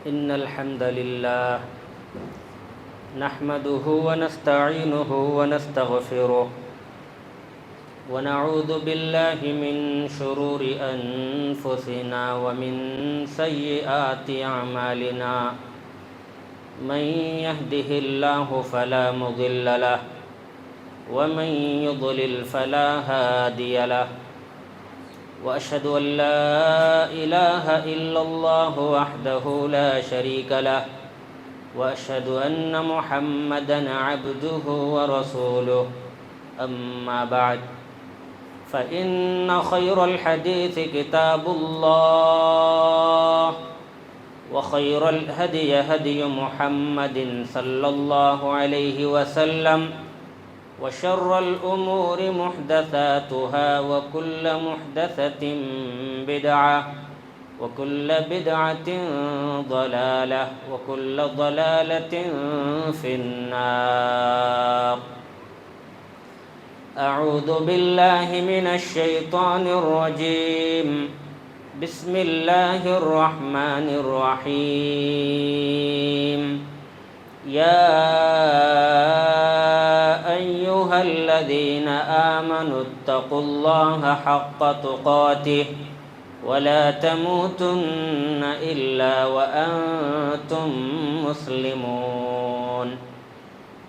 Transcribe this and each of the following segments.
إن الحمد لله نحمده ونستعينه ونستغفره ونعوذ بالله من شرور أنفسنا ومن سيئات أعمالنا من يهده الله فلا مضل له ومن يضلل فلا هادي له وأشهد أن لا إله إلا الله وحده لا شريك له وأشهد أن محمدًا عبده ورسوله أما بعد فإن خير الحديث كتاب الله وخير الهدي هدي محمد صلى الله عليه وسلم وشر الأمور محدثاتها وكل محدثة بدعة وكل بدعة ضلالة وكل ضلالة في النار. أعوذ بالله من الشيطان الرجيم. بسم الله الرحمن الرحيم. يا أيها الذين آمنوا اتقوا الله حق تقاته ولا تموتن إلا وأنتم مسلمون.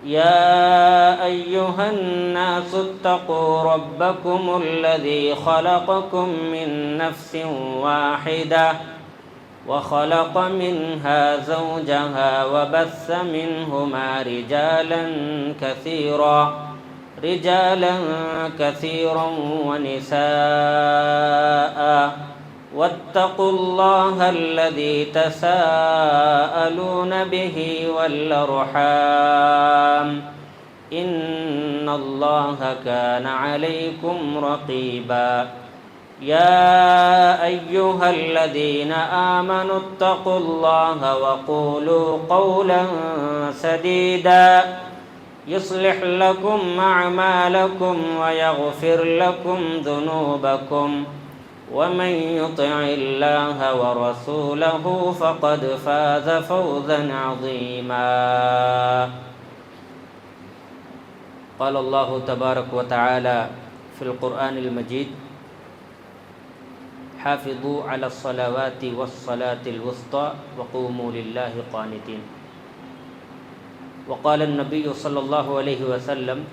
يا أيها الناس اتقوا ربكم الذي خلقكم من نفس واحدة وخلق منها زوجها وبث منهما رجالا كثيرا ونساء واتقوا الله الذي تساءلون به والأرحام إن الله كان عليكم رقيبا. يا أيها الذين آمنوا اتقوا الله وقولوا قولا سديدا يصلح لكم أعمالكم ويغفر لكم ذنوبكم ومن يطع الله ورسوله فقد فاز فوزا عظيما. قال الله تبارك وتعالى في القرآن المجيد: حافظوا على الصلوات والصلاة الوسطى وقوموا لله قانتين. وقال النبي صلى الله عليه وسلم: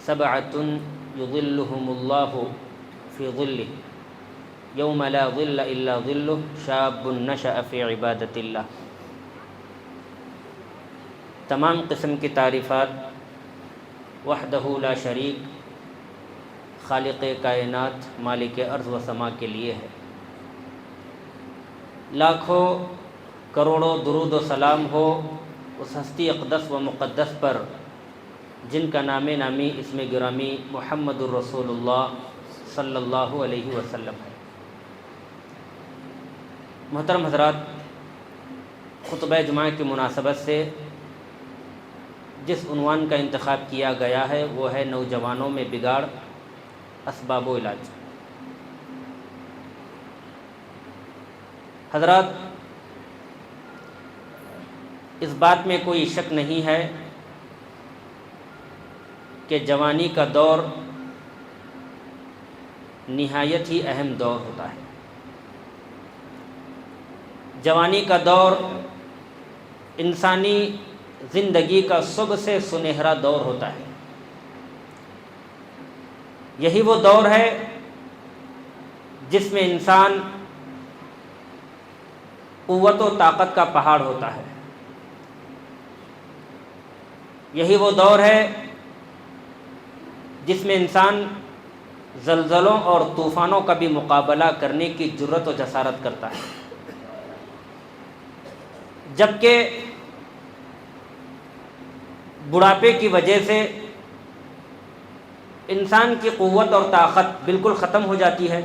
سبعة يظلهم الله في ظله يوم لا ظل إلا ظله شاب نشأ في عبادة اللہ. تمام قسم کی تعریفات وحدہ لا شریک خالق کائنات مالک ارض و سما کے لیے ہے. لاکھوں کروڑوں درود و سلام ہو اس ہستی اقدس و مقدس پر جن کا نام نامی اسم گرامی محمد الرسول اللہ صلی اللہ علیہ وسلم ہے. محترم حضرات، خطبہ جمعہ کی مناسبت سے جس عنوان کا انتخاب کیا گیا ہے وہ ہے نوجوانوں میں بگاڑ، اسباب و علاج. حضرات، اس بات میں کوئی شک نہیں ہے کہ جوانی کا دور نہایت ہی اہم دور ہوتا ہے. جوانی کا دور انسانی زندگی کا سب سے سنہرا دور ہوتا ہے. یہی وہ دور ہے جس میں انسان قوت و طاقت کا پہاڑ ہوتا ہے. یہی وہ دور ہے جس میں انسان زلزلوں اور طوفانوں کا بھی مقابلہ کرنے کی جرأت و جسارت کرتا ہے. جبکہ بڑھاپے کی وجہ سے انسان کی قوت اور طاقت بالکل ختم ہو جاتی ہے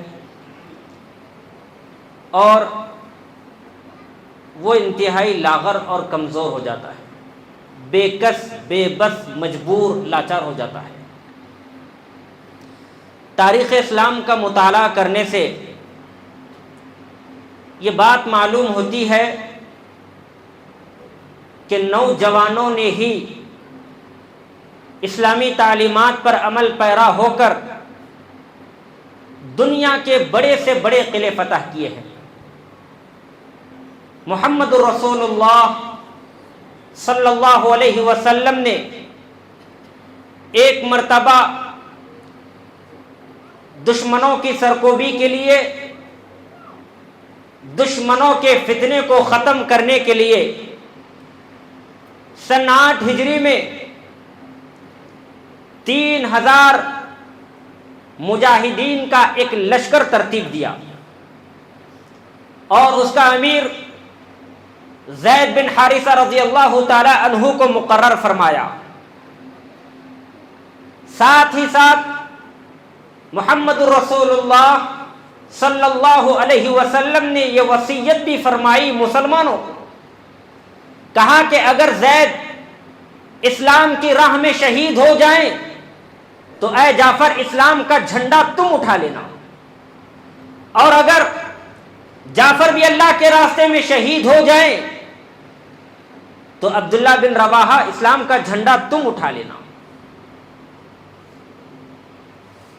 اور وہ انتہائی لاغر اور کمزور ہو جاتا ہے، بے کس، بے بس، مجبور، لاچار ہو جاتا ہے. تاریخ اسلام کا مطالعہ کرنے سے یہ بات معلوم ہوتی ہے کہ نوجوانوں نے ہی اسلامی تعلیمات پر عمل پیرا ہو کر دنیا کے بڑے سے بڑے قلعے فتح کیے ہیں۔ محمد الرسول اللہ صلی اللہ علیہ وسلم نے ایک مرتبہ دشمنوں کی سرکوبی کے لیے، دشمنوں کے فتنے کو ختم کرنے کے لیے سن 8 ہجری میں 3000 مجاہدین کا ایک لشکر ترتیب دیا، اور اس کا امیر زید بن حارثہ رضی اللہ تعالی عنہ کو مقرر فرمایا۔ ساتھ ہی ساتھ محمد الرسول اللہ صلی اللہ علیہ وسلم نے یہ وصیت بھی فرمائی مسلمانوں کو، کہا کہ اگر زید اسلام کی راہ میں شہید ہو جائیں تو اے جعفر اسلام کا جھنڈا تم اٹھا لینا، اور اگر جعفر بھی اللہ کے راستے میں شہید ہو جائیں تو عبداللہ بن رواحہ اسلام کا جھنڈا تم اٹھا لینا۔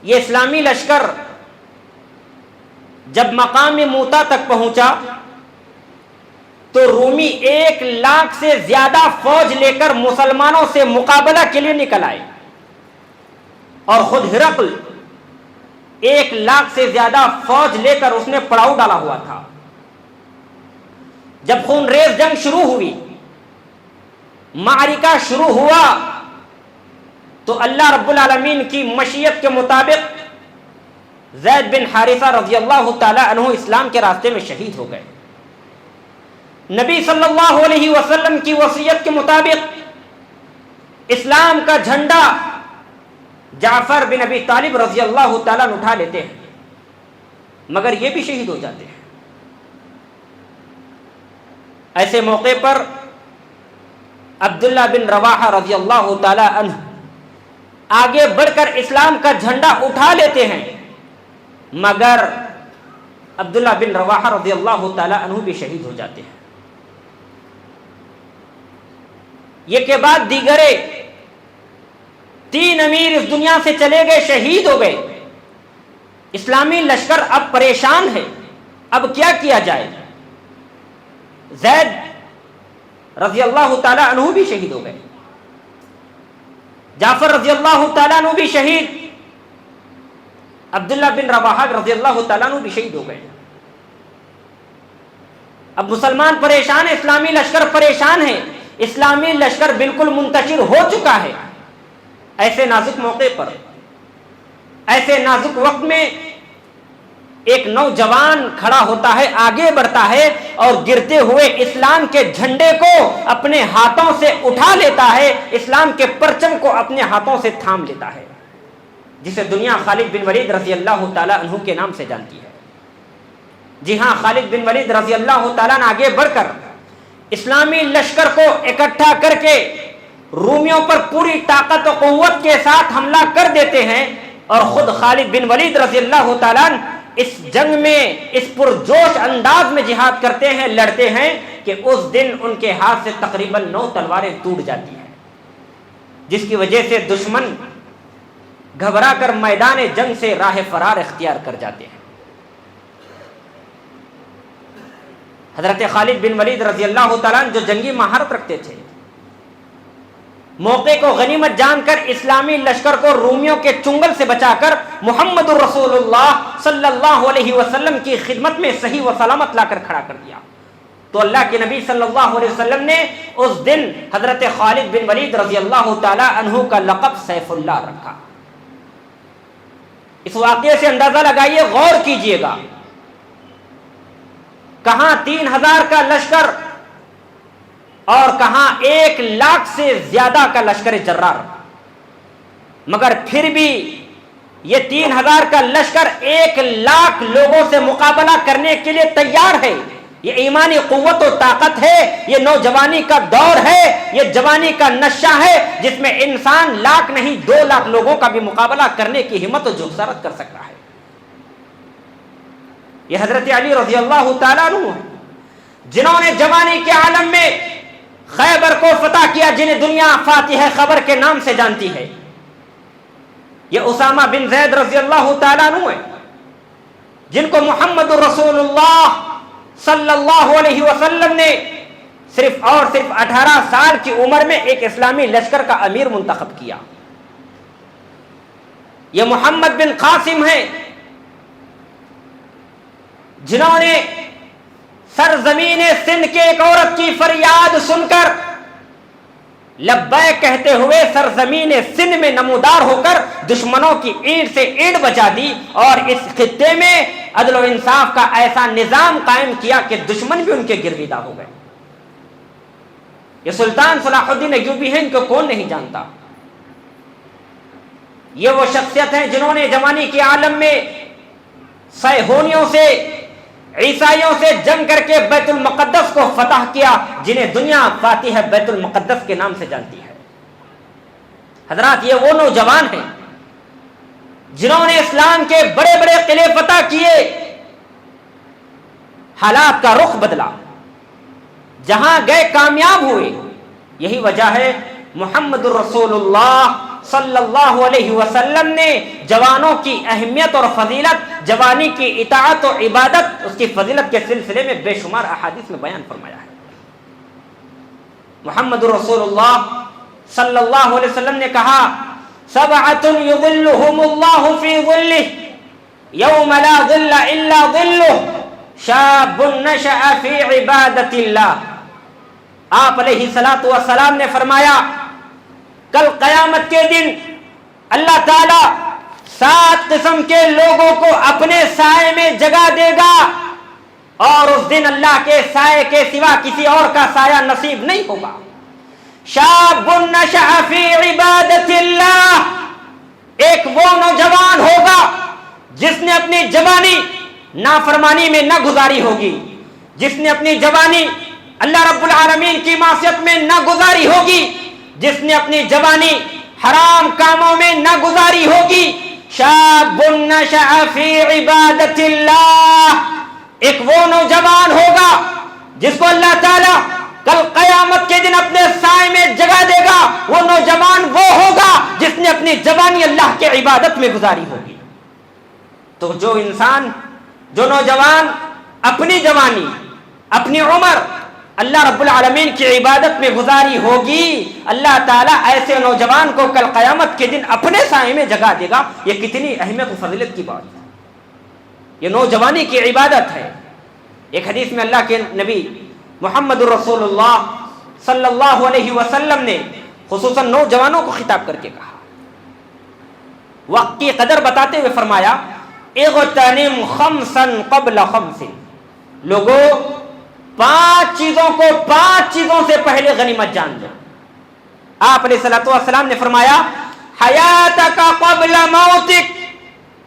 یہ اسلامی لشکر جب مقام موتا تک پہنچا تو رومی 1 لاکھ سے زیادہ فوج لے کر مسلمانوں سے مقابلہ کے لیے نکل آئے، اور خود ہرقل 1 لاکھ سے زیادہ فوج لے کر اس نے پڑاؤ ڈالا ہوا تھا۔ جب خون ریز جنگ شروع ہوئی، معرکہ شروع ہوا، تو اللہ رب العالمین کی مشیت کے مطابق زید بن حارثہ رضی اللہ تعالی عنہ اسلام کے راستے میں شہید ہو گئے۔ نبی صلی اللہ علیہ وسلم کی وصیت کے مطابق اسلام کا جھنڈا جعفر بن ابی طالب رضی اللہ تعالیٰ عنہ اٹھا لیتے ہیں، مگر یہ بھی شہید ہو جاتے ہیں۔ ایسے موقع پر عبداللہ بن رواحہ رضی اللہ تعالیٰ عنہ آگے بڑھ کر اسلام کا جھنڈا اٹھا لیتے ہیں، مگر عبداللہ بن رواحہ رضی اللہ تعالیٰ عنہ بھی شہید ہو جاتے ہیں۔ یہ کے بعد دیگرے 3 امیر اس دنیا سے چلے گئے، شہید ہو گئے۔ اسلامی لشکر اب پریشان ہے، اب کیا کیا جائے؟ زید رضی اللہ تعالیٰ عنہ بھی شہید ہو گئے، جعفر رضی اللہ تعالیٰ عنہ بھی شہید، عبداللہ بن رواحہ رضی اللہ تعالیٰ عنہ بھی شہید ہو گئے۔ اب مسلمان پریشان ہیں، اسلامی لشکر پریشان ہے، اسلامی لشکر بالکل منتشر ہو چکا ہے۔ ایسے نازک موقع پر، ایسے نازک وقت میں ایک نوجوان کھڑا ہوتا ہے، آگے بڑھتا ہے، اور گرتے ہوئے اسلام کے جھنڈے کو اپنے ہاتھوں سے اٹھا لیتا ہے، اسلام کے پرچم کو اپنے ہاتھوں سے تھام لیتا ہے، جسے دنیا خالد بن ولید رضی اللہ تعالیٰ عنہ کے نام سے جانتی ہے۔ جی ہاں، خالد بن ولید رضی اللہ تعالیٰ عنہ آگے بڑھ کر اسلامی لشکر کو اکٹھا کر کے رومیوں پر پوری طاقت و قوت کے ساتھ حملہ کر دیتے ہیں، اور خود خالد بن ولید رضی اللہ تعالیٰ عنہ اس جنگ میں اس پرجوش انداز میں جہاد کرتے ہیں، لڑتے ہیں، کہ اس دن ان کے ہاتھ سے تقریباً 9 تلواریں ٹوٹ جاتی ہیں، جس کی وجہ سے دشمن گھبرا کر میدان جنگ سے راہ فرار اختیار کر جاتے ہیں۔ حضرت خالد بن ولید رضی اللہ تعالیٰ عنہ جو جنگی مہارت رکھتے تھے، موقع کو غنیمت جان کر اسلامی لشکر کو رومیوں کے چنگل سے بچا کر محمد الرسول اللہ صلی اللہ علیہ وسلم کی خدمت میں صحیح و سلامت لا کر کھڑا کر دیا۔ تو اللہ کے نبی صلی اللہ علیہ وسلم نے اس دن حضرت خالد بن ولید رضی اللہ تعالی عنہ کا لقب سیف اللہ رکھا۔ اس واقعے سے اندازہ لگائیے، غور کیجئے گا، کہاں 3000 کا لشکر اور کہاں 1 لاکھ سے زیادہ کا لشکر جرار، مگر پھر بھی یہ 3000 کا لشکر 1 لاکھ لوگوں سے مقابلہ کرنے کے لیے تیار ہے۔ یہ ایمانی قوت و طاقت ہے، یہ نوجوانی کا دور ہے، یہ جوانی کا نشہ ہے، جس میں انسان 1 لاکھ نہیں 2 لاکھ لوگوں کا بھی مقابلہ کرنے کی ہمت و جرأت کر سکتا ہے۔ یہ حضرت علی رضی اللہ تعالیٰ عنہ ہیں جنہوں نے جوانی کے عالم میں خیبر کو فتح کیا، جنہیں دنیا فاتح خیبر کے نام سے جانتی ہے۔ یہ اسامہ بن زید رضی اللہ تعالیٰ عنہ ہیں جن کو محمد الرسول اللہ صلی اللہ علیہ وسلم نے صرف 18 سال کی عمر میں ایک اسلامی لشکر کا امیر منتخب کیا۔ یہ محمد بن قاسم ہیں جنہوں نے سرزمین سندھ کے ایک عورت کی فریاد سن کر لبیک کہتے ہوئے سرزمین سندھ میں نمودار ہو کر دشمنوں کی اینٹ سے اینٹ بچا دی، اور اس خطے میں عدل و انصاف کا ایسا نظام قائم کیا کہ دشمن بھی ان کے گرویدہ ہو گئے۔ یہ سلطان صلاح الدین ایوبی ہیں، ان کو کون نہیں جانتا۔ یہ وہ شخصیت ہیں جنہوں نے جوانی کے عالم میں صہیونیوں سے، عیسائیوں سے جنگ کر کے بیت المقدس کو فتح کیا، جنہیں دنیا فاتح بیت المقدس کے نام سے جانتی ہے۔ حضرات، یہ وہ نوجوان ہیں جنہوں نے اسلام کے بڑے بڑے قلعے فتح کیے، حالات کا رخ بدلا، جہاں گئے کامیاب ہوئے۔ یہی وجہ ہے محمد الرسول اللہ صلی اللہ علیہ وسلم نے جوانوں کی اہمیت اور فضیلت، جوانی کی اطاعت و عبادت، اس کی فضیلت کے سلسلے میں بے شمار احادیث میں بیان فرمایا ہے۔ محمد الرسول اللہ صلی اللہ علیہ وسلم نے کہا: سبعۃ یظلھم اللہ فی ظلہ یوم لا ظل الا ظلہ، شاب نشأ فی عبادۃ اللہ۔ آپ علیہ الصلوۃ والسلام نے فرمایا کل قیامت کے دن اللہ تعالی 7 قسم کے لوگوں کو اپنے سائے میں جگہ دے گا، اور اس دن اللہ کے سائے کے سوا کسی اور کا سایہ نصیب نہیں ہوگا۔ شاب نشأ فی عبادت اللہ، ایک وہ نوجوان ہوگا جس نے اپنی جوانی نافرمانی میں نہ گزاری ہوگی، جس نے اپنی جوانی اللہ رب العالمین کی معصیت میں نہ گزاری ہوگی، جس نے اپنی جوانی حرام کاموں میں نہ گزاری ہوگی۔ شاب نشأ فی عبادت اللہ، ایک وہ نوجوان ہوگا جس کو اللہ تعالی کل قیامت کے دن اپنے سائے میں جگہ دے گا۔ وہ نوجوان وہ ہوگا جس نے اپنی جوانی اللہ کے عبادت میں گزاری ہوگی۔ تو جو انسان، جو نوجوان اپنی جوانی، اپنی عمر اللہ رب العالمین کی عبادت میں گزاری ہوگی، اللہ تعالیٰ ایسے نوجوان کو کل قیامت کے دن اپنے سائے میں جگہ دے گا۔ یہ کتنی اہمیت و فضیلت کی بات ہے، یہ نوجوانی کی عبادت ہے۔ ایک حدیث میں اللہ کے نبی محمد الرسول اللہ صلی اللہ علیہ وسلم نے خصوصاً نوجوانوں کو خطاب کر کے کہا، وقت کی قدر بتاتے ہوئے فرمایا: اغتنم خمسا قبل خمس، لوگوں 5 چیزوں سے پہلے غنیمت جان لو۔ آپ علیہ الصلوۃ والسلام نے فرمایا: حیاتک قبل موتک،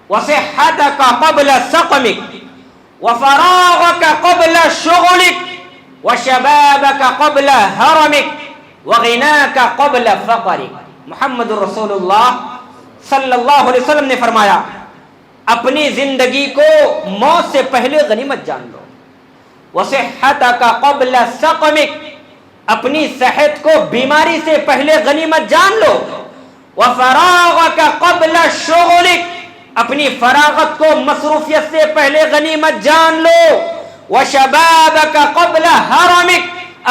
وصحتک قبل سقمک، وفراغک قبل شغلک، وشبابک قبل حرمک، وغناک قبل فقرک۔ محمد الرسول اللہ صلی اللہ علیہ وسلم نے فرمایا اپنی زندگی کو موت سے پہلے غنیمت جان لو، وصحتک قبل سقمک، اپنی صحت کو بیماری سے پہلے غنیمت جان لو، وفراغک قبل شغلک، اپنی فراغت کو مصروفیت سے پہلے غنیمت جان لو، وشبابک قبل حرمک،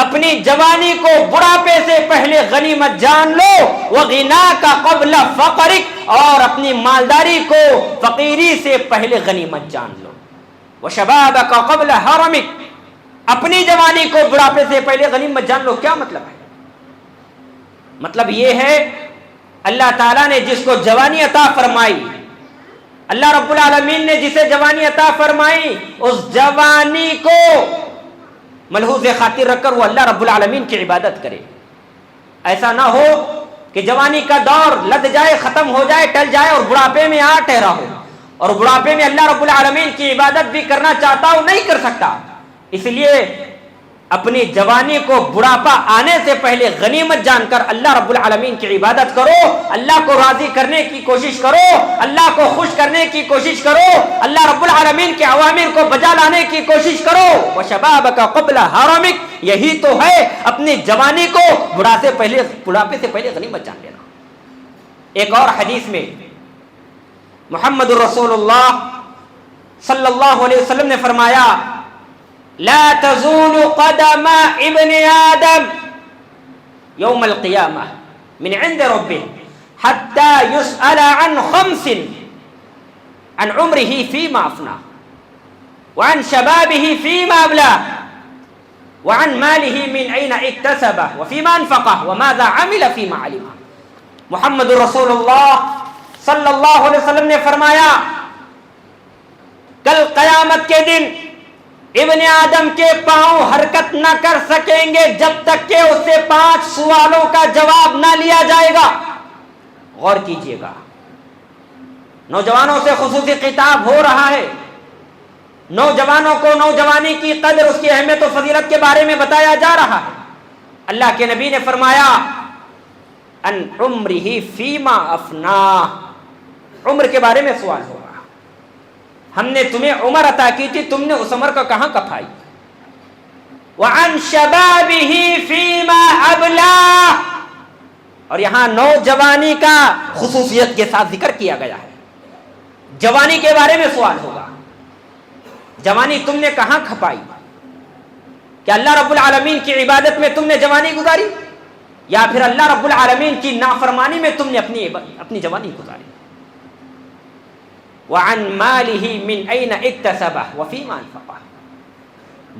اپنی جوانی کو بڑھاپے سے پہلے غنیمت جان لو، وغناک قبل فقرک، اور اپنی مالداری کو فقیری سے پہلے غنیمت جان لو، وشبابک قبل حرمک، اپنی جوانی کو بڑھاپے سے پہلے غنیمت جان لو۔ کیا مطلب ہے؟ مطلب یہ ہے اللہ تعالیٰ نے جس کو جوانی عطا فرمائی، اللہ رب العالمین نے جسے جوانی عطا فرمائی، اس جوانی کو ملحوظ خاطر رکھ کر وہ اللہ رب العالمین کی عبادت کرے۔ ایسا نہ ہو کہ جوانی کا دور لد جائے، ختم ہو جائے، ٹل جائے اور بڑھاپے میں آ ٹھہرا ہو، اور بڑھاپے میں اللہ رب العالمین کی عبادت بھی کرنا چاہتا ہو نہیں کر سکتا۔ اس لیے اپنی جوانی کو بڑھاپا آنے سے پہلے غنیمت جان کر اللہ رب العالمین کی عبادت کرو، اللہ کو راضی کرنے کی کوشش کرو، اللہ کو خوش کرنے کی کوشش کرو، اللہ رب العالمین کے اوامر کو بجا لانے کی کوشش کرو۔ وَشَبَابَكَ قَبْلَ حَرَمِكَ، یہی تو ہے اپنی جوانی کو بڑھاپے سے پہلے غنیمت جان لینا۔ ایک اور حدیث میں محمد الرسول اللہ صلی اللہ علیہ وسلم نے فرمایا، لا تزول قدم ابن آدم يوم القيامة من عند ربه حتى يسأل عن خمس، عن عمره فيما أفناه، وعن شبابه فيما أبلاه، وعن ماله من أين اكتسبه وفيما أنفقه وماذا عمل فيما علمه۔ محمد رسول اللہ صلی اللہ علیہ وسلم نے فرمایا، کل قیامت کے دن ابن آدم کے پاؤں حرکت نہ کر سکیں گے جب تک کہ اس سے 5 سوالوں کا جواب نہ لیا جائے گا۔ غور کیجئے گا، نوجوانوں سے خصوصی خطاب ہو رہا ہے، نوجوانوں کو نوجوانی کی قدر، اس کی اہمیت و فضیلت کے بارے میں بتایا جا رہا ہے۔ اللہ کے نبی نے فرمایا، ان عمرہ فیما افناہ، عمر کے بارے میں سوال ہوگا، ہم نے تمہیں عمر عطا کی تھی، تم نے اس عمر کو کہاں کھپائی۔ وعن شبابہ فیما ابلاہ، اور یہاں نوجوانی کا خصوصیت کے ساتھ ذکر کیا گیا ہے، جوانی کے بارے میں سوال ہوگا، جوانی تم نے کہاں کھپائی؟ کیا اللہ رب العالمین کی عبادت میں تم نے جوانی گزاری، یا پھر اللہ رب العالمین کی نافرمانی میں تم نے اپنی جوانی گزاری؟ وعن مالہ من این اکتسبہ وفیما انفقہ،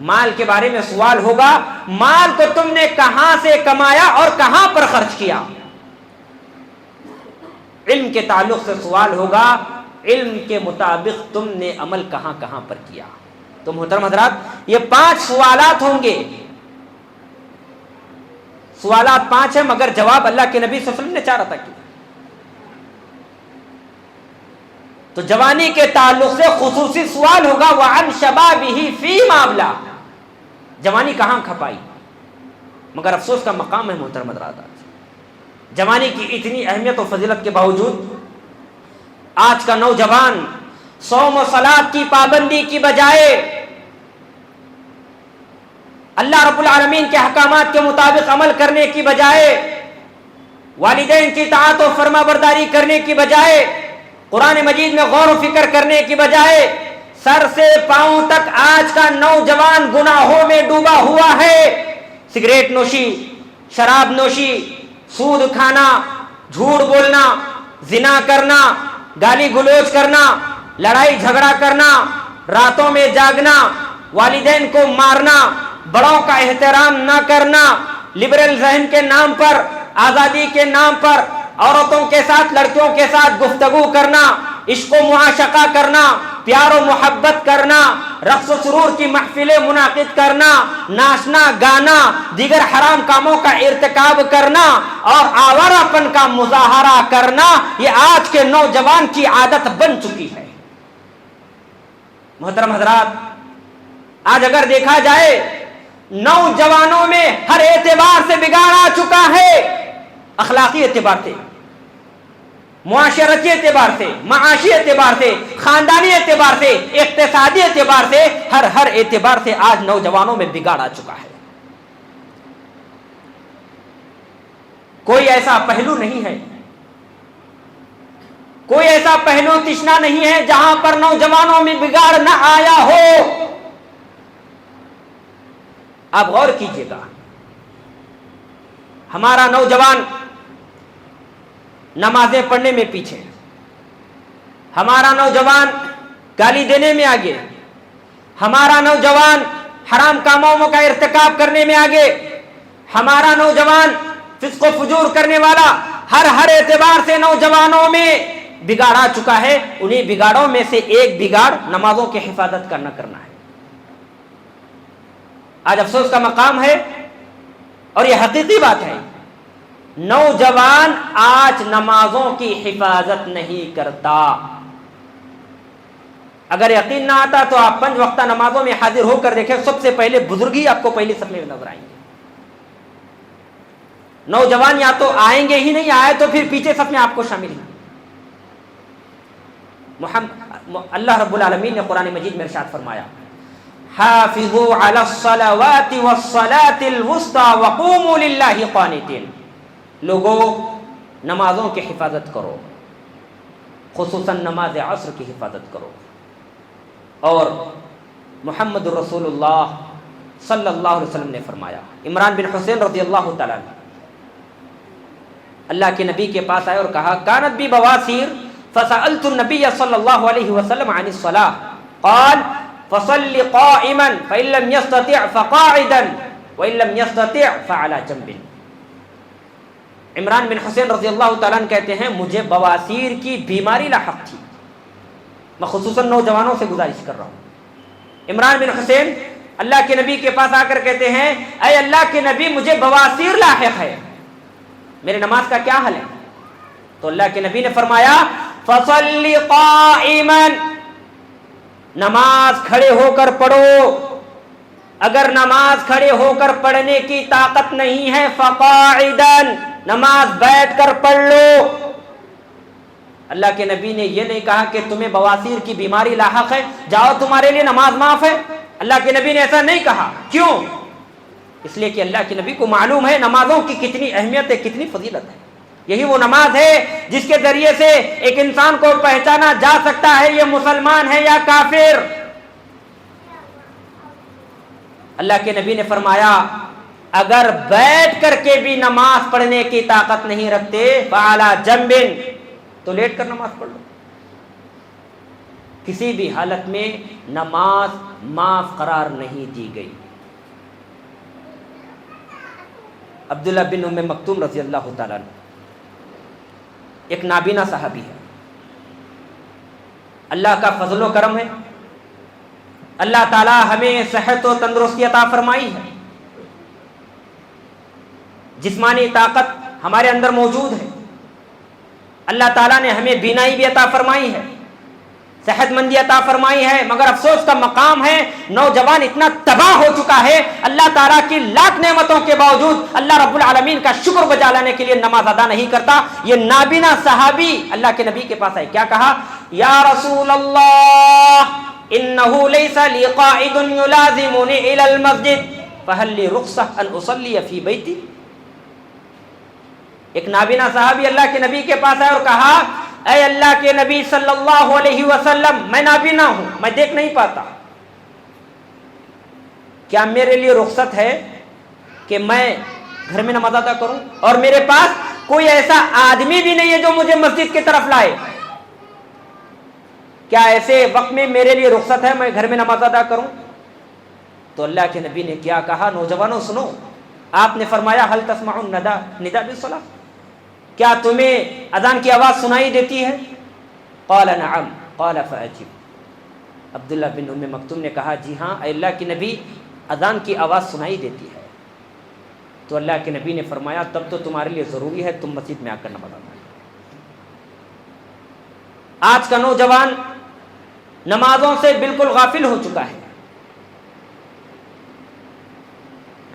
مال کے بارے میں سوال ہوگا، مال کو تم نے کہاں سے کمایا اور کہاں پر خرچ کیا۔ علم کے تعلق سے سوال ہوگا، علم کے مطابق تم نے عمل کہاں کہاں پر کیا۔ تو محترم حضرات، یہ 5 سوالات ہوں گے، سوالات 5 ہیں، مگر جواب اللہ کے نبی صلی اللہ علیہ وسلم نے 4 عطا کیا۔ تو جوانی کے تعلق سے خصوصی سوال ہوگا، وعن شبابہ فیما ابلاہ، جوانی کہاں کھپائی۔ مگر افسوس کا مقام ہے محترم حضرات، جوانی کی اتنی اہمیت و فضیلت کے باوجود آج کا نوجوان صوم و صلاۃ کی پابندی کی بجائے اللہ رب العالمین کے احکامات کے مطابق عمل کرنے کی بجائے، والدین کی اطاعت و فرما برداری کرنے کی بجائے، قرآن مجید میں غور و فکر کرنے کی بجائے، سر سے پاؤں تک آج کا نوجوان گناہوں میں ڈوبا ہوا ہے۔ سگریٹ نوشی، شراب نوشی، سود کھانا، جھوٹ بولنا، زنا کرنا، گالی گلوچ کرنا، لڑائی جھگڑا کرنا، راتوں میں جاگنا، والدین کو مارنا، بڑوں کا احترام نہ کرنا، لبرل ذہن کے نام پر، آزادی کے نام پر عورتوں کے ساتھ، لڑکیوں کے ساتھ گفتگو کرنا، عشق و معاشقہ کرنا، پیار و محبت کرنا، رقص و سرور کی محفلیں منعقد کرنا، ناچنا گانا، دیگر حرام کاموں کا ارتکاب کرنا اور آوارہ پن کا مظاہرہ کرنا، یہ آج کے نوجوان کی عادت بن چکی ہے۔ محترم حضرات، آج اگر دیکھا جائے نوجوانوں میں ہر اعتبار سے بگاڑ آ چکا ہے، اخلاقی اعتبار سے، معاشرتی اعتبار سے، معاشی اعتبار سے، خاندانی اعتبار سے، اقتصادی اعتبار سے، ہر اعتبار سے آج نوجوانوں میں بگاڑ آ چکا ہے۔ کوئی ایسا پہلو نہیں ہے، کوئی ایسا پہلو تشنا نہیں ہے جہاں پر نوجوانوں میں بگاڑ نہ آیا ہو۔ آپ غور کیجئے گا، ہمارا نوجوان نمازیں پڑھنے میں پیچھے، ہمارا نوجوان گالی دینے میں آگے، ہمارا نوجوان حرام کاموں کا ارتکاب کرنے میں آگے، ہمارا نوجوان فسق و فجور کرنے والا، ہر اعتبار سے نوجوانوں میں بگاڑ آ چکا ہے۔ انہیں بگاڑوں میں سے ایک بگاڑ نمازوں کی حفاظت کا نہ کرنا ہے۔ آج افسوس کا مقام ہے اور یہ حقیقی بات ہے، نوجوان آج نمازوں کی حفاظت نہیں کرتا۔ اگر یقین نہ آتا تو آپ 5 وقتہ نمازوں میں حاضر ہو کر دیکھیں، سب سے پہلے بزرگ ہی آپ کو پہلی صف میں نظر آئیں گے۔ نوجوان یا تو آئیں گے ہی نہیں، آئے تو پھر پیچھے صف میں آپ کو شامل ہیں۔ اللہ رب العالمین نے قرآن مجید میں ارشاد فرمایا، حافظوا علی الصلوات والصلاة الوسطی وقوموا للہ قانتین، لوگوں نمازوں کی حفاظت کرو، خصوصاً نماز عصر کی حفاظت کرو۔ اور محمد رسول اللہ صلی اللہ علیہ وسلم نے فرمایا، عمران بن حسین رضی اللہ تعالیٰ عنہ اللہ کے نبی کے پاس آئے اور کہا، کانت بی بواسیر فسألت النبی صلی اللہ علیہ وسلم عن الصلاة قال فصل قائما فإن لم يستطع فقاعدا وإن لم يستطع فعلى جنب۔ عمران بن حسین رضی اللہ تعالیٰ عنہ کہتے ہیں، مجھے بواسیر کی بیماری لاحق تھی۔ میں خصوصاً نوجوانوں سے گزارش کر رہا ہوں۔ عمران بن حسین اللہ کے نبی کے پاس آ کر کہتے ہیں، اے اللہ کے نبی مجھے بواسیر لاحق ہے، میرے نماز کا کیا حل ہے؟ تو اللہ کے نبی نے فرمایا، فصل قائما، نماز کھڑے ہو کر پڑھو، اگر نماز کھڑے ہو کر پڑھنے کی طاقت نہیں ہے فقاعدا، نماز بیٹھ کر پڑھ لو۔ اللہ کے نبی نے یہ نہیں کہا کہ تمہیں بواسیر کی بیماری لاحق ہے، جاؤ تمہارے لیے نماز معاف ہے۔ اللہ کے نبی نے ایسا نہیں کہا۔ کیوں؟ اس لیے کہ اللہ کے نبی کو معلوم ہے نمازوں کی کتنی اہمیت ہے، کتنی فضیلت ہے۔ یہی وہ نماز ہے جس کے ذریعے سے ایک انسان کو پہچانا جا سکتا ہے یہ مسلمان ہے یا کافر۔ اللہ کے نبی نے فرمایا، اگر بیٹھ کر کے بھی نماز پڑھنے کی طاقت نہیں رکھتے فعلی جنب، تو لیٹ کر نماز پڑھ لو۔ کسی بھی حالت میں نماز معاف قرار نہیں دی گئی۔ عبداللہ بن ام مکتوم رضی اللہ تعالیٰ عنہ ایک نابینا صحابی ہے۔ اللہ کا فضل و کرم ہے، اللہ تعالیٰ ہمیں صحت و تندرستی عطا فرمائی ہے، جسمانی طاقت ہمارے اندر موجود ہے، اللہ تعالیٰ نے ہمیں بینائی بھی عطا فرمائی ہے، صحت مندی عطا فرمائی ہے، مگر افسوس کا مقام ہے نوجوان اتنا تباہ ہو چکا ہے، اللہ تعالیٰ کی لاکھ نعمتوں کے باوجود اللہ رب العالمین کا شکر بجا لانے کے لیے نماز ادا نہیں کرتا۔ یہ نابینا صحابی اللہ کے نبی کے پاس آئے، کیا کہا؟ یا رسول اللہ انہ لیس لی قائد یلازمنی الی المسجد فہل لی رخصہ ان اصلی فی بیتی۔ ایک نابینا صحابی اللہ کے نبی کے پاس آئے اور کہا، اے اللہ کے نبی صلی اللہ علیہ وسلم، میں نابینا ہوں، میں دیکھ نہیں پاتا، کیا میرے لیے رخصت ہے کہ میں گھر میں نماز ادا کروں؟ اور میرے پاس کوئی ایسا آدمی بھی نہیں ہے جو مجھے مسجد کی طرف لائے، کیا ایسے وقت میں میرے لیے رخصت ہے میں گھر میں نماز ادا کروں؟ تو اللہ کے نبی نے کیا کہا؟ نوجوانوں سنو، آپ نے فرمایا، هل تسمعون ندا بالصلاۃ، کیا تمہیں اذان کی آواز سنائی دیتی ہے؟ قال نعم قال فاجب۔ عبداللہ بن ام مکتوم نے کہا، جی ہاں اے اللہ کے نبی، اذان کی آواز سنائی دیتی ہے۔ تو اللہ کے نبی نے فرمایا، تب تو تمہارے لیے ضروری ہے تم مسجد میں آ کر نماز ادا کرو۔ آج کا نوجوان نمازوں سے بالکل غافل ہو چکا ہے۔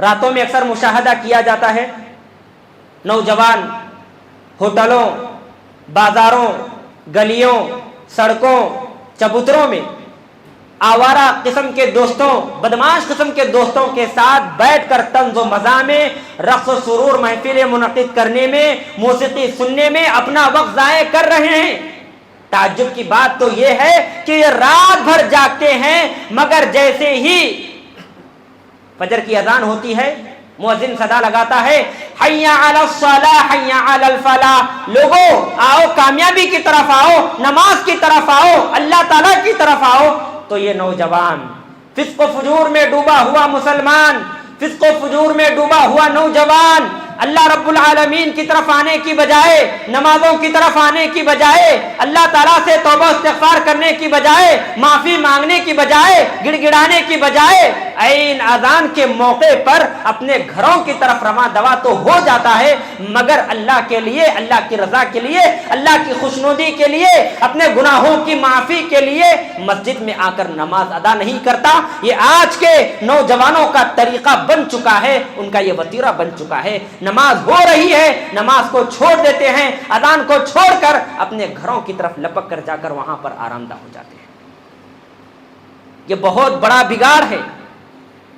راتوں میں اکثر مشاہدہ کیا جاتا ہے، نوجوان ہوٹلوں، بازاروں، گلیوں، سڑکوں، چبوتروں میں آوارہ قسم کے دوستوں، بدماش قسم کے دوستوں کے ساتھ بیٹھ کر طنز و مزاح میں، رقص و سرور محفلیں منعقد کرنے میں، موسیقی سننے میں اپنا وقت ضائع کر رہے ہیں۔ تعجب کی بات تو یہ ہے کہ یہ رات بھر جاگتے ہیں، مگر جیسے ہی فجر کی اذان ہوتی ہے، مؤذن صدا لگاتا ہے، حی علی الصلاۃ حی علی الفلاح، لوگوں آؤ کامیابی کی طرف آؤ، نماز کی طرف آؤ، اللہ تعالیٰ کی طرف آؤ، تو یہ نوجوان فسق و فجور میں ڈوبا ہوا مسلمان، فسق و فجور میں ڈوبا ہوا نوجوان اللہ رب العالمین کی طرف آنے کی بجائے، نمازوں کی طرف آنے کی بجائے، اللہ تعالیٰ سے توبہ استغفار کرنے کی بجائے، معافی مانگنے کی بجائے، گڑ گڑانے کی بجائے، عین اذان کے موقع پر اپنے گھروں کی طرف رواں دوا تو ہو جاتا ہے، مگر اللہ کے لیے، اللہ کی رضا کے لیے، اللہ کی خوشنودی کے لیے، اپنے گناہوں کی معافی کے لیے مسجد میں آ کر نماز ادا نہیں کرتا۔ یہ آج کے نوجوانوں کا طریقہ بن چکا ہے، ان کا یہ وتیرہ بن چکا ہے۔ نماز ہو رہی ہے، نماز کو چھوڑ دیتے ہیں، اذان کو چھوڑ کر اپنے گھروں کی طرف لپک کر جا کر وہاں پر آرام دہ ہو جاتے ہیں۔ یہ بہت بڑا بگاڑ ہے۔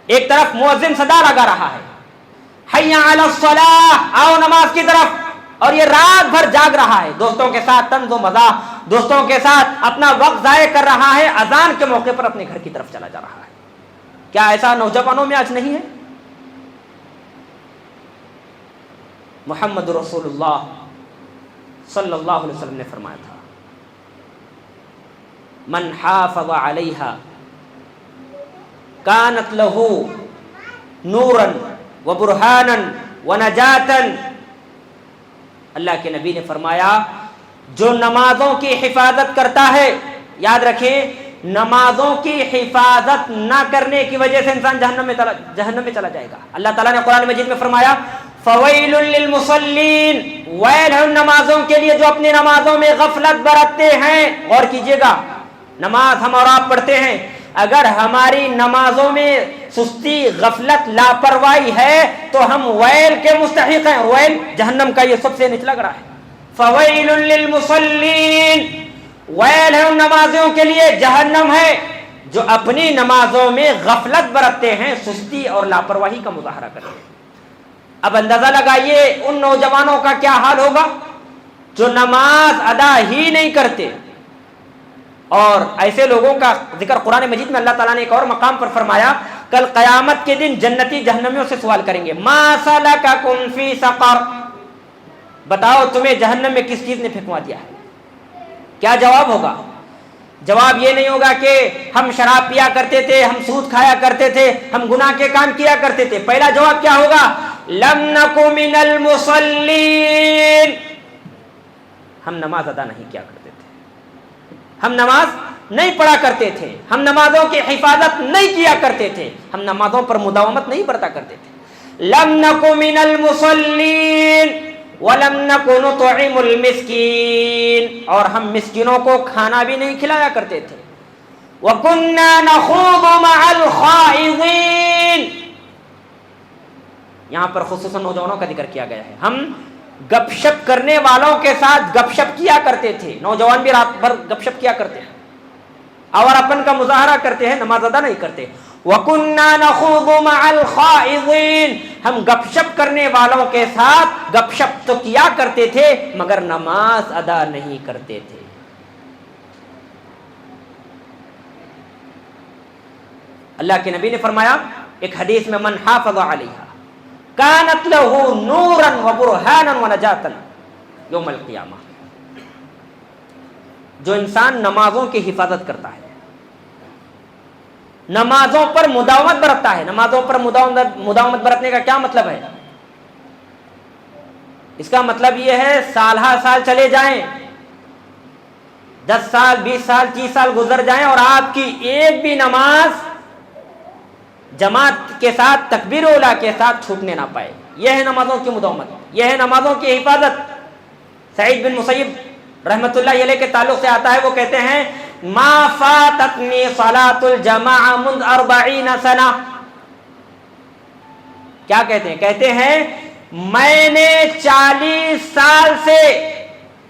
ایک طرف مؤذن صدا لگا رہا ہے، حی علی الصلاۃ، آؤ نماز کی طرف، اور یہ رات بھر جاگ رہا ہے، دوستوں کے ساتھ طنز و مزاح، دوستوں کے ساتھ اپنا وقت ضائع کر رہا ہے، اذان کے موقع پر اپنے گھر کی طرف چلا جا رہا ہے۔ کیا ایسا نوجوانوں میں آج نہیں ہے؟ محمد رسول اللہ صلی اللہ علیہ وسلم نے فرمایا تھا، من حافظ علیہا کانت لہو نورا و برہانا و نجاتا۔ اللہ کے نبی نے فرمایا جو نمازوں کی حفاظت کرتا ہے، یاد رکھیں نمازوں کی حفاظت نہ کرنے کی وجہ سے انسان جہنم میں چلا جائے گا۔ اللہ تعالیٰ نے قرآن مجید میں فرمایا فویل للمصلین، ویل ہے ان نمازوں کے لیے جو اپنی نمازوں میں غفلت برتتے ہیں۔ غور کیجئے گا، نماز ہم اور آپ پڑھتے ہیں، اگر ہماری نمازوں میں سستی، غفلت، لاپرواہی ہے تو ہم ویل کے مستحق ہیں۔ ویل جہنم کا یہ سب سے نچلا گڑھا ہے۔ فویل للمصلین، ویل ہے ان نمازوں کے لیے، جہنم ہے جو اپنی نمازوں میں غفلت برتتے ہیں، سستی اور لاپرواہی کا مظاہرہ کرتے ہیں۔ اب اندازہ لگائیے ان نوجوانوں کا کیا حال ہوگا جو نماز ادا ہی نہیں کرتے۔ اور ایسے لوگوں کا ذکر قرآن مجید میں اللہ تعالیٰ نے ایک اور مقام پر فرمایا، کل قیامت کے دن جنتی جہنمیوں سے سوال کریں گے، ما سلککم فی سقر، بتاؤ تمہیں جہنم میں کس چیز نے پھینکوا دیا ہے؟ کیا جواب ہوگا؟ جواب یہ نہیں ہوگا کہ ہم شراب پیا کرتے تھے، ہم سود کھایا کرتے تھے، ہم گناہ کے کام کیا کرتے تھے۔ پہلا جواب کیا ہوگا؟ لم نک من المصلین، ہم نماز ادا نہیں کیا کرتے تھے، ہم نماز نہیں پڑھا کرتے تھے، ہم نمازوں کی حفاظت نہیں کیا کرتے تھے، ہم نمازوں پر مداومت نہیں برتا کرتے تھے۔ لم نک من المصلین وَلَمْ نَكُ نُطْعِمُ الْمِسْكِينَ، اور ہم مسکینوں کو کھانا بھی نہیں کھلایا کرتے تھے۔ وَكُنَّا نَخُوضُ مَعَ الْخَائِضِينَ، یہاں پر خصوصاً نوجوانوں کا ذکر کیا گیا ہے، ہم گپ شپ کرنے والوں کے ساتھ گپ شپ کیا کرتے تھے۔ نوجوان بھی رات بھر گپ شپ کیا کرتے ہیں اور اپن کا مظاہرہ کرتے ہیں، نماز ادا نہیں کرتے۔ وَكُنَّا نَخُوضُ مَعَ الْخَائِضِينَ، ہم گپ شپ کرنے والوں کے ساتھ گپ شپ تو کیا کرتے تھے مگر نماز ادا نہیں کرتے تھے۔ اللہ کے نبی نے فرمایا ایک حدیث میں، من حافظ علیہا کانت لہ نورا و برہانا و نجاتا یوم القیامہ، جو انسان نمازوں کی حفاظت کرتا ہے، نمازوں پر مداومت برتتا ہے۔ نمازوں پر مداومت برتنے کا کیا مطلب ہے؟ اس کا مطلب یہ ہے سال ہا سال چلے جائیں، 10 سال 20 سال 30 سال گزر جائیں اور آپ کی ایک بھی نماز جماعت کے ساتھ تکبیر اولا کے ساتھ چھوٹنے نہ پائے۔ یہ ہے نمازوں کی مداومت، یہ ہے نمازوں کی حفاظت۔ سعید بن مسیب رحمت اللہ علیہ کے تعلق سے آتا ہے، وہ کہتے ہیں ما فاتتنی صلاۃ الجماعہ منذ 40 سنہ، کیا کہتے ہیں؟ کہتے ہیں میں نے 40 سال سے،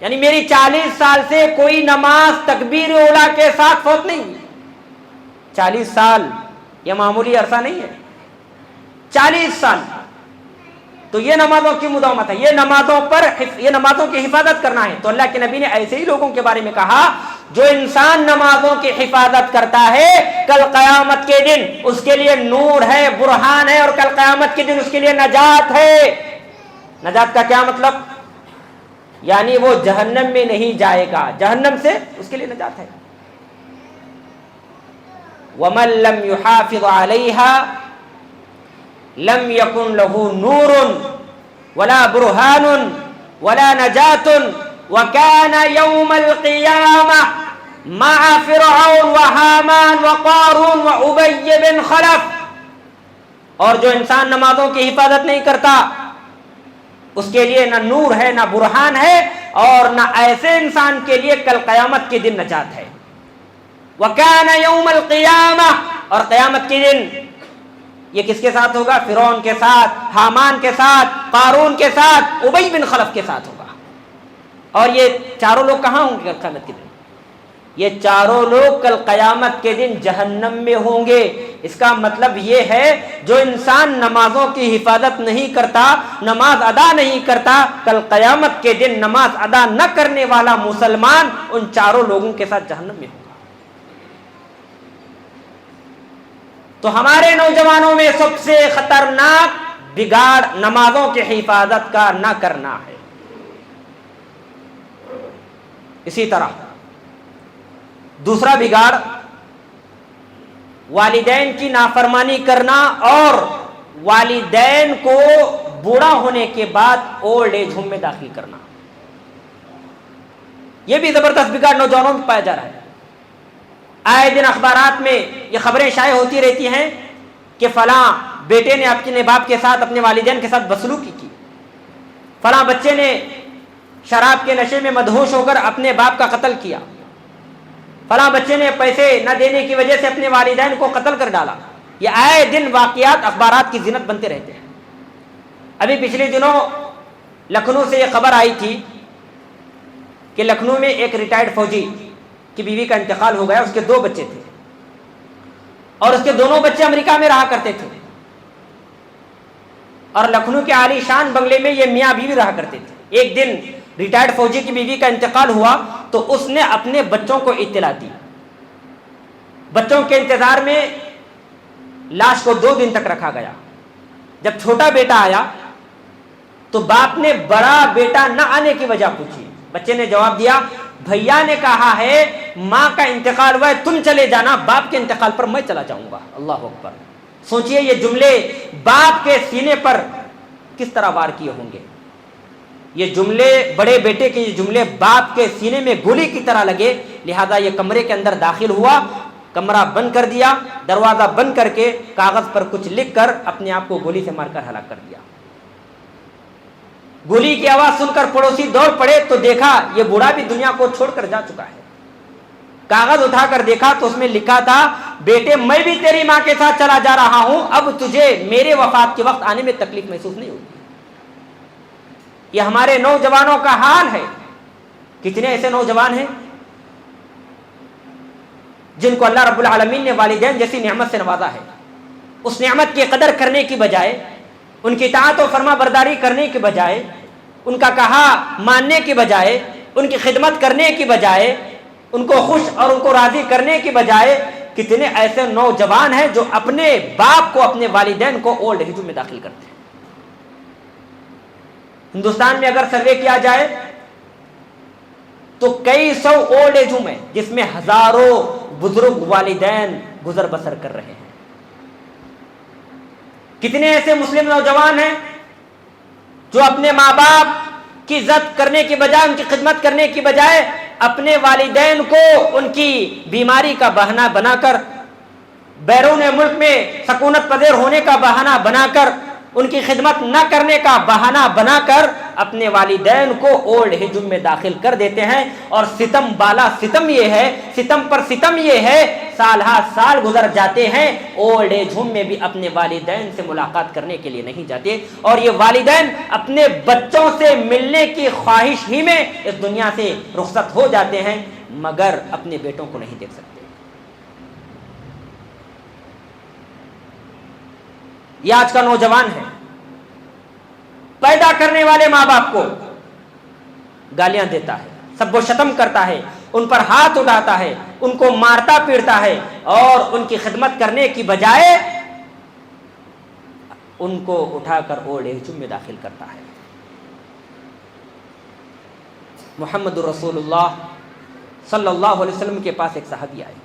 یعنی میری 40 سال سے کوئی نماز تکبیر اولا کے ساتھ فوت نہیں ہوئی۔ 40 سال یہ معمولی عرصہ نہیں ہے، 40 سال۔ تو یہ نمازوں کی مداومت ہے، یہ نمازوں کی حفاظت کرنا ہے۔ تو اللہ کے نبی نے ایسے ہی لوگوں کے بارے میں کہا جو انسان نمازوں کی حفاظت کرتا ہے، کل قیامت کے دن اس کے لیے نور ہے، برہان ہے، اور کل قیامت کے دن اس کے لیے نجات ہے۔ نجات کا کیا مطلب؟ یعنی وہ جہنم میں نہیں جائے گا، جہنم سے اس کے لیے نجات ہے۔ وَمَن لَّمْ يُحَافِظْ عَلَيْهَا لم يكن له نور ولا برهان ولا نجاة وكان يوم القيامة مع فرعون وهامان وقارون وأبي بن خلف اور جو انسان نمازوں کی حفاظت نہیں کرتا اس کے لیے نہ نور ہے نہ برہان ہے، اور نہ ایسے انسان کے لیے کل قیامت کے دن نجات ہے۔ وَكَانَ يَوْمَ الْقِيَامَةِ، اور قیامت کے دن یہ کس کے ساتھ ہوگا؟ فرعون کے ساتھ، حامان کے ساتھ، قارون کے ساتھ، ابی بن خلف کے ساتھ ہوگا۔ اور یہ چاروں لوگ کہاں ہوں گے کل قیامت کے دن؟ یہ چاروں لوگ کل قیامت کے دن جہنم میں ہوں گے۔ اس کا مطلب یہ ہے جو انسان نمازوں کی حفاظت نہیں کرتا، نماز ادا نہیں کرتا، کل قیامت کے دن نماز ادا نہ کرنے والا مسلمان ان چاروں لوگوں کے ساتھ جہنم میں ہوگا۔ تو ہمارے نوجوانوں میں سب سے خطرناک بگاڑ نمازوں کی حفاظت کا نہ کرنا ہے۔ اسی طرح دوسرا بگاڑ والدین کی نافرمانی کرنا اور والدین کو بوڑھا ہونے کے بعد اولڈ ایج ہوم میں داخل کرنا۔ یہ بھی زبردست بگاڑ نوجوانوں میں پایا جا رہا ہے۔ آئے دن اخبارات میں یہ خبریں شائع ہوتی رہتی ہیں کہ فلاں بیٹے نے اپنے باپ کے ساتھ، اپنے والدین کے ساتھ بدسلوکی کی، فلاں بچے نے شراب کے نشے میں مدہوش ہو کر اپنے باپ کا قتل کیا، فلاں بچے نے پیسے نہ دینے کی وجہ سے اپنے والدین کو قتل کر ڈالا۔ یہ آئے دن واقعات اخبارات کی زینت بنتے رہتے ہیں۔ ابھی پچھلے دنوں لکھنؤ سے یہ خبر آئی تھی کہ لکھنؤ میں ایک ریٹائرڈ فوجی کی بیوی کا انتقال ہو گیا، اس کے 2 بچے تھے اور اس کے دونوں بچے امریکہ میں رہا کرتے تھے، اور لکھنؤ کے عالی شان بنگلے میں یہ میاں بیوی رہا کرتے تھے۔ ایک دن ریٹائرڈ فوجی کی بیوی کا انتقال ہوا تو اس نے اپنے بچوں کو اطلاع دی۔ بچوں کے انتظار میں لاش کو 2 دن تک رکھا گیا۔ جب چھوٹا بیٹا آیا تو باپ نے بڑا بیٹا نہ آنے کی وجہ پوچھی۔ بچے نے جواب دیا، بھیا نے کہا ہے ماں کا انتقال ہوا ہے، تم چلے جانا، باپ کے انتقال پر میں چلا جاؤں گا۔ اللہ اکبر! سوچئے یہ جملے باپ کے سینے پر کس طرح وار کیے ہوں گے۔ یہ جملے بڑے بیٹے کے یہ جملے باپ کے سینے میں گولی کی طرح لگے، لہذا یہ کمرے کے اندر داخل ہوا، کمرہ بند کر دیا، دروازہ بند کر کے کاغذ پر کچھ لکھ کر اپنے آپ کو گولی سے مار کر ہلاک کر دیا۔ گولی کی آواز سن کر پڑوسی دوڑ پڑے تو دیکھا یہ بوڑھا بھی دنیا کو چھوڑ کر جا چکا ہے۔ کاغذ اٹھا کر دیکھا تو اس میں لکھا تھا، بیٹے میں بھی تیری ماں کے ساتھ چلا جا رہا ہوں، اب تجھے میرے وفات کے وقت آنے میں تکلیف محسوس نہیں ہوگی۔ یہ ہمارے نوجوانوں کا حال ہے۔ کتنے ایسے نوجوان ہیں جن کو اللہ رب العالمین نے والدین جیسی نعمت سے نوازا ہے، اس نعمت کی قدر کرنے کی بجائے، ان کی اطاعت و فرما برداری کرنے کی بجائے، ان کا کہا ماننے کی بجائے، ان کی خدمت کرنے کی بجائے، ان کو خوش اور ان کو راضی کرنے کی بجائے، کتنے ایسے نوجوان ہیں جو اپنے باپ کو، اپنے والدین کو اولڈ ایج میں داخل کرتے ہیں۔ ہندوستان میں اگر سروے کیا جائے تو کئی سو اولڈ ایج ہوم ہیں جس میں ہزاروں بزرگ والدین گزر بسر کر رہے ہیں۔ کتنے ایسے مسلم نوجوان ہیں جو اپنے ماں باپ کی عزت کرنے کی بجائے، ان کی خدمت کرنے کی بجائے، اپنے والدین کو ان کی بیماری کا بہانہ بنا کر، بیرون ملک میں سکونت پذیر ہونے کا بہانہ بنا کر، ان کی خدمت نہ کرنے کا بہانہ بنا کر اپنے والدین کو اولڈ ایج میں داخل کر دیتے ہیں۔ اور ستم بالا ستم یہ ہے، ستم پر ستم یہ ہے، سال ہا سال گزر جاتے ہیں، اولڈ ایج ہوم میں بھی اپنے والدین سے ملاقات کرنے کے لیے نہیں جاتے، اور یہ والدین اپنے بچوں سے ملنے کی خواہش ہی میں اس دنیا سے رخصت ہو جاتے ہیں، مگر اپنے بیٹوں کو نہیں دیکھ سکتے۔ یہ آج کا نوجوان ہے، پیدا کرنے والے ماں باپ کو گالیاں دیتا ہے، سب و شتم کرتا ہے، ان پر ہاتھ اٹھاتا ہے، ان کو مارتا پیٹتا ہے، اور ان کی خدمت کرنے کی بجائے ان کو اٹھا کر اولڈ ایج میں داخل کرتا ہے۔ محمد رسول اللہ صلی اللہ علیہ وسلم کے پاس ایک صحابی آئے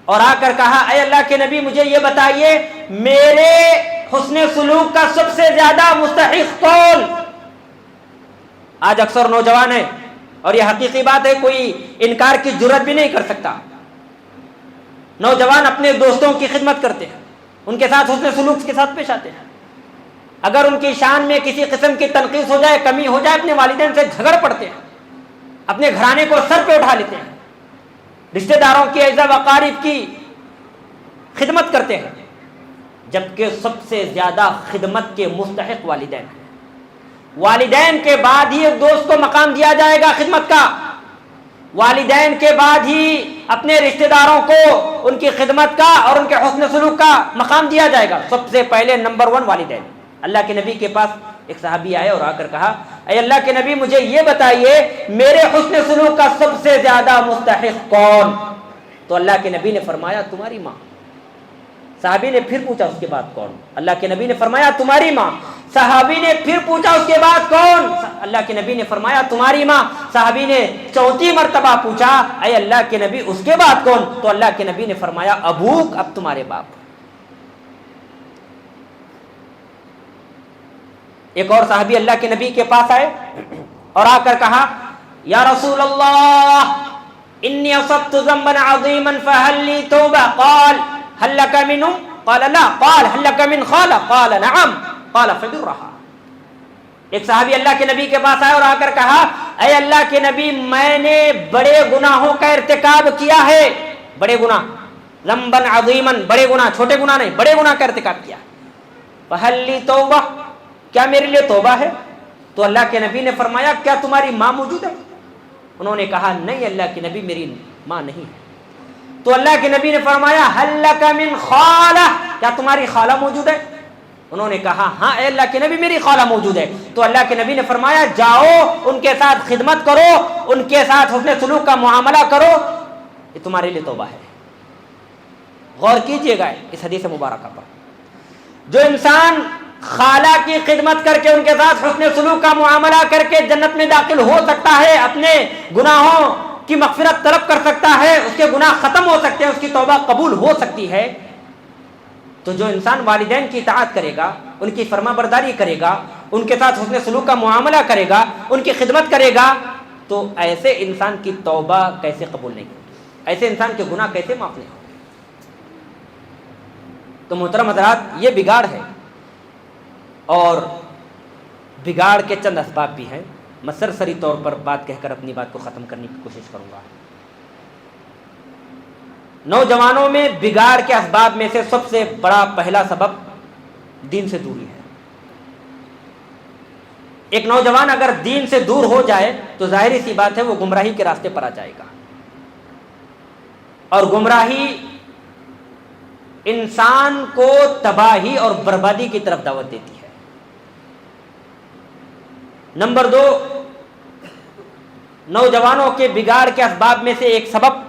اور آ کر کہا، اے اللہ کے نبی مجھے یہ بتائیے میرے حسن سلوک کا سب سے زیادہ مستحق کون؟ آج اکثر نوجوان ہیں، اور یہ حقیقی بات ہے، کوئی انکار کی جرات بھی نہیں کر سکتا، نوجوان اپنے دوستوں کی خدمت کرتے ہیں، ان کے ساتھ حسن سلوک کے ساتھ پیش آتے ہیں. اگر ان کی شان میں کسی قسم کی تنقیص ہو جائے, کمی ہو جائے, اپنے والدین سے جھگڑ پڑتے ہیں, اپنے گھرانے کو سر پہ اٹھا لیتے ہیں, رشتہ داروں کی اعزاء وقارب کی خدمت کرتے ہیں, جبکہ سب سے زیادہ خدمت کے مستحق والدین ہیں. والدین کے بعد ہی ایک دوست کو مقام دیا جائے گا خدمت کا, والدین کے بعد ہی اپنے رشتہ داروں کو ان کی خدمت کا اور ان کے حسن سلوک کا مقام دیا جائے گا. سب سے پہلے نمبر 1 والدین. اللہ کے نبی کے پاس ایک صحابی آئے اور آ کر کہا, اے اللہ کے نبی مجھے یہ بتائیے میرے حسن سلوک کا سب سے زیادہ مستحق کون؟ تو اللہ کے نبی نے فرمایا تمہاری ماں. صحابی نے پھر پوچھا اس کے بعد کون؟ اللہ کے نبی نے فرمایا تمہاری ماں. صحابی نے پھر پوچھا اس کے بعد کون؟ اللہ کے نبی نے فرمایا تمہاری ماں. صحابی نے چوتھی مرتبہ پوچھا اے اللہ کے نبی اس کے بعد کون؟ تو اللہ کے نبی نے فرمایا ابوک, اب تمہارے باپ. ایک اور صحابی اللہ کے نبی کے پاس آئے اور آ کر کہا یا رسول اللہ انی اصبت ذنبا عظیما فهل لی توبہ؟ قال هل لك منه؟ قال لا. قال هل لك من خالہ؟ قال نعم. قال فبرها. ایک صحابی اللہ کے نبی کے پاس آئے اور آ کر کہا اے اللہ کے نبی میں نے بڑے گناہوں کا ارتکاب کیا ہے. بڑے گناہ, ذنبا عظیما, بڑے گناہ, چھوٹے گناہ نہیں, بڑے گناہ کا ارتکاب کیا. فهل لی توبہ, کیا میرے لیے توبہ ہے؟ تو اللہ کے نبی نے فرمایا کیا تمہاری ماں موجود ہے؟ انہوں نے کہا نہیں اللہ کے نبی میری ماں نہیں ہے. تو اللہ کے نبی نے فرمایا هل لك من خالہ, کیا تمہاری خالہ موجود ہے؟ انہوں نے کہا ہاں اے اللہ کے نبی میری خالہ موجود ہے. تو اللہ کے نبی نے فرمایا جاؤ ان کے ساتھ خدمت کرو, ان کے ساتھ حسن سلوک کا معاملہ کرو, یہ تمہارے لیے توبہ ہے. غور کیجئے گا اس حدیث مبارکہ پر. جو انسان خالہ کی خدمت کر کے ان کے ساتھ حسن سلوک کا معاملہ کر کے جنت میں داخل ہو سکتا ہے, اپنے گناہوں کی مغفرت طلب کر سکتا ہے, اس کے گناہ ختم ہو سکتے ہیں, اس کی توبہ قبول ہو سکتی ہے, تو جو انسان والدین کی اطاعت کرے گا, ان کی فرما برداری کرے گا, ان کے ساتھ حسن سلوک کا معاملہ کرے گا, ان کی خدمت کرے گا, تو ایسے انسان کی توبہ کیسے قبول نہیں ہوگی؟ ایسے انسان کے گناہ کیسے معاف نہیں ہوگی؟ تو محترم حضرات یہ بگاڑ ہے, اور بگاڑ کے چند اسباب بھی ہیں. میں سرسری طور پر بات کہہ کر اپنی بات کو ختم کرنے کی کوشش کروں گا. نوجوانوں میں بگاڑ کے اسباب میں سے سب سے بڑا پہلا سبب دین سے دوری ہے. ایک نوجوان اگر دین سے دور ہو جائے تو ظاہری سی بات ہے وہ گمراہی کے راستے پر آ جائے گا, اور گمراہی انسان کو تباہی اور بربادی کی طرف دعوت دیتی ہے. نمبر 2, نوجوانوں کے بگاڑ کے اسباب میں سے ایک سبب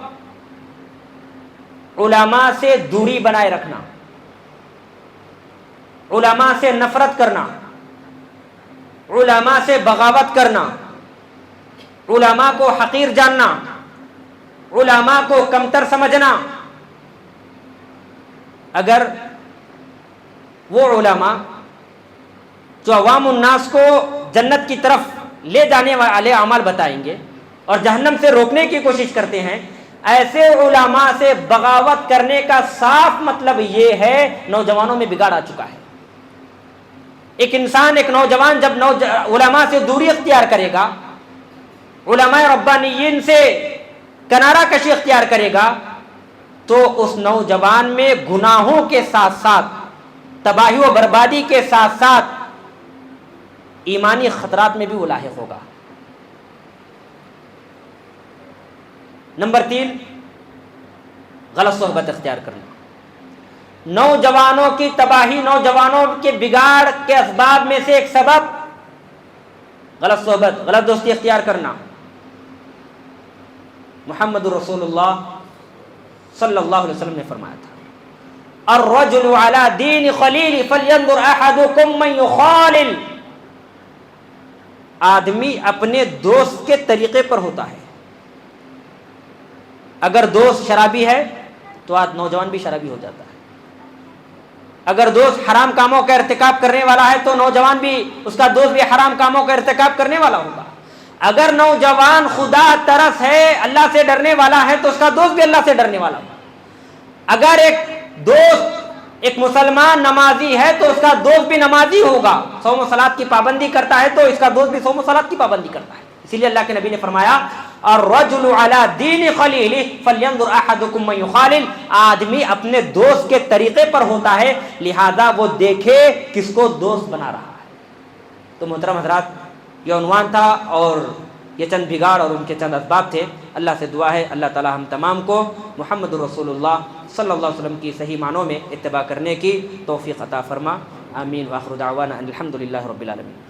علماء سے دوری بنائے رکھنا, علماء سے نفرت کرنا, علماء سے بغاوت کرنا, علماء کو حقیر جاننا, علماء کو کمتر سمجھنا. اگر وہ علماء جو عوام الناس کو جنت کی طرف لے جانے والے اعمال بتائیں گے اور جہنم سے روکنے کی کوشش کرتے ہیں, ایسے علماء سے بغاوت کرنے کا صاف مطلب یہ ہے نوجوانوں میں بگاڑ آ چکا ہے. ایک انسان, ایک نوجوان جب علماء سے دوری اختیار کرے گا, علماء ربانیین سے کنارہ کشی اختیار کرے گا, تو اس نوجوان میں گناہوں کے ساتھ ساتھ, تباہی و بربادی کے ساتھ ساتھ ایمانی خطرات میں بھی وہ لاحق ہوگا. نمبر 3, غلط صحبت اختیار کرنا. نوجوانوں کی تباہی, نوجوانوں کے بگاڑ کے اسباب میں سے ایک سبب غلط صحبت, غلط دوستی اختیار کرنا. محمد رسول اللہ صلی اللہ علیہ وسلم نے فرمایا تھا الرجل علی دین خلیل فلینظر احدکم من یخالل. آدمی اپنے دوست کے طریقے پر ہوتا ہے. اگر دوست شرابی ہے تو نوجوان بھی شرابی ہو جاتا ہے. اگر دوست حرام کاموں کا ارتکاب کرنے والا ہے تو نوجوان بھی, اس کا دوست بھی حرام کاموں کا ارتکاب کرنے والا ہوگا. اگر نوجوان خدا ترس ہے, اللہ سے ڈرنے والا ہے, تو اس کا دوست بھی اللہ سے ڈرنے والا ہوگا. اگر ایک دوست ایک مسلمان نمازی ہے تو اس کا دوست بھی نمازی ہوگا، صوم و صلات کی پابندی کرتا ہے تو اس کا دوست بھی صوم و صلات کی پابندی کرتا ہے. اسی لیے اللہ کے نبی نے فرمایا الرجل علی دین خلیلہ فلینظر احدکم من یخالل، آدمی اپنے دوست کے طریقے پر ہوتا ہے لہذا وہ دیکھے کس کو دوست بنا رہا ہے. تو محترم حضرات، یہ عنوان تھا اور یہ چند بگاڑ اور ان کے چند اسباب تھے. اللہ سے دعا ہے اللہ تعالی ہم تمام کو محمد الرسول اللہ صلی اللہ علیہ وسلم کی صحیح معنوں میں اتباع کرنے کی توفیق عطا فرما. آمین. وآخر دعوانا ان الحمد للہ رب العالمین.